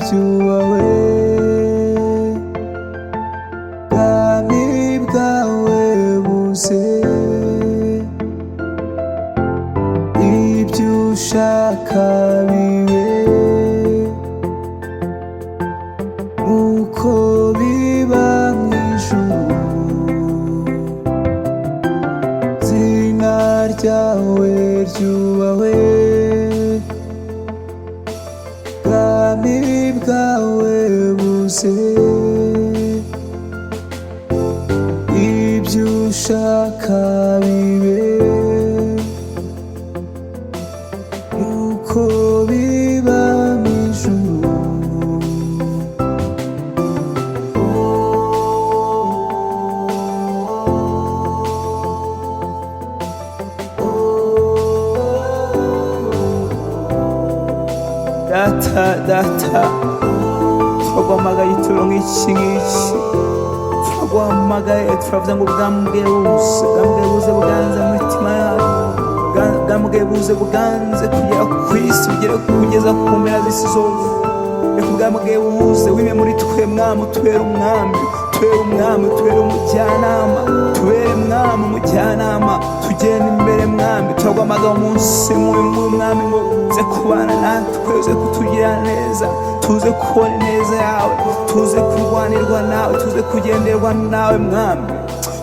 ryubahwe, bwami bwawe buze, ibyo ushaka bibe uko biba mu ijuru, izina ryawe ryubahwe, bwami bwawe buze, ibyo ushaka bibe uko biba mu ijuru. Data turaguhamagaye ituro nk'iki ngiki, turaguhamagaye turavuze ngo ubwambwe buze buganze mu mitima yacu, ubwambwe buze buganze kugera ku isi, kugeza ku mpera z'isi zose. Reka ubwambwe buze wime muri twe mwami, utubere umwami, utubere umujyanama, tubere mwami umujyanama, tugenda imbere mwami. Turaguhamagaye umunsi nk'uyu mwami ngo uze kubana natwe, uze kutugira neza, tuze kubona ineza yawe, tuze kurwanirwa nawe, tuze kugenderwa nawe mwami.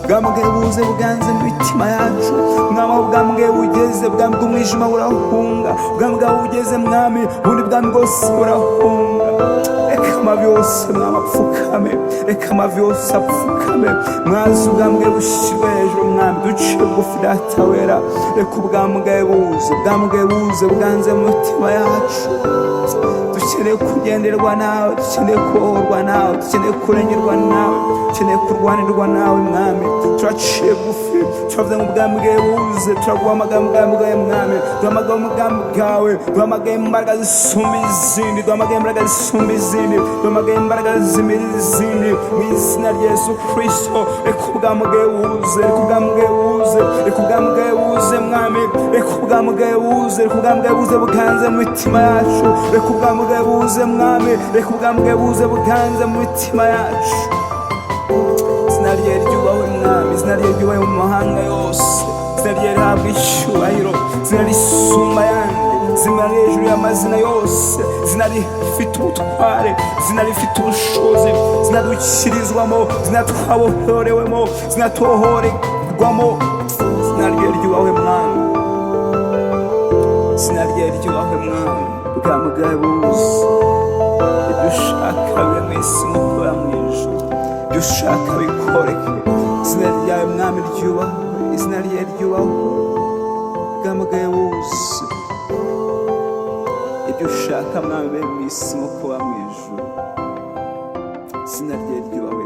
Ubwambwe buze buganze mu mitima yacu mwami, aho ubwambwe bugeze, ubwambwe umwijima burahunga, ubwambwe aho bugeze mwami, ubundi bwambwe bwose burahunga. Reka amavi yose mwami apfukame, reka amavi yose apfukame, mwazi ubwambwe bushyirwe hejuru mwami, duce bugufi data wera. Reka ubwambwe buze buganze mu mitima yacu, dukeneye kugenderwa nawe, dukeneye kubohorwa nawe, dukeneye kurengerwa nawe, dukeneye kurwanirwa nawe mwami. Turaciye bugufi, turavuze ngo ubwambwe buze, turaguhamagara ubwambwe mwami, duhamagara ubwambwe bwawe, duhamagaye imbaraga zisumba izindi, duhamagaye imbaraga zisumba izindi, duhamagaye imbaraga zimira izindi, mu izina rya Yesu Kristo. Reka ubwambwe buze, reka ubwambwe buze, reka ubwambwe buze mwami, reka ubwambwe buze, reka ubwambwe buze buganze mu mitima yacu, reka ubwambwe buze mwami, reka ubwambwe buze buganze mu mitima yacu. Izina rye ryubahwe mwami, izina rye ryubahwe mu mahanga yose, izina rye rihabwa icyubahiro, izina risumba ayandi, izina riri hejuru y'amazina yose, izina rifite ubutware, izina rifite ubushobozi, izina dukirizwamo, izina twabohorewemo, izina tubohorerwamo. Izina rye ryubahwe mwami, izina rye ryubahwe mwami. Ubwambwe buze, ibyo ushaka bibe mu isi nk'uko biba mu ijuru, ibyo ushaka bikoreke. Izina ryawe mwami ryubahwe, izina rye ryubahwe. Ubwambwe buze, ibyo ushaka mwami bibe mu isi nk'uko biba mu ijuru, izina rye ryubahwe.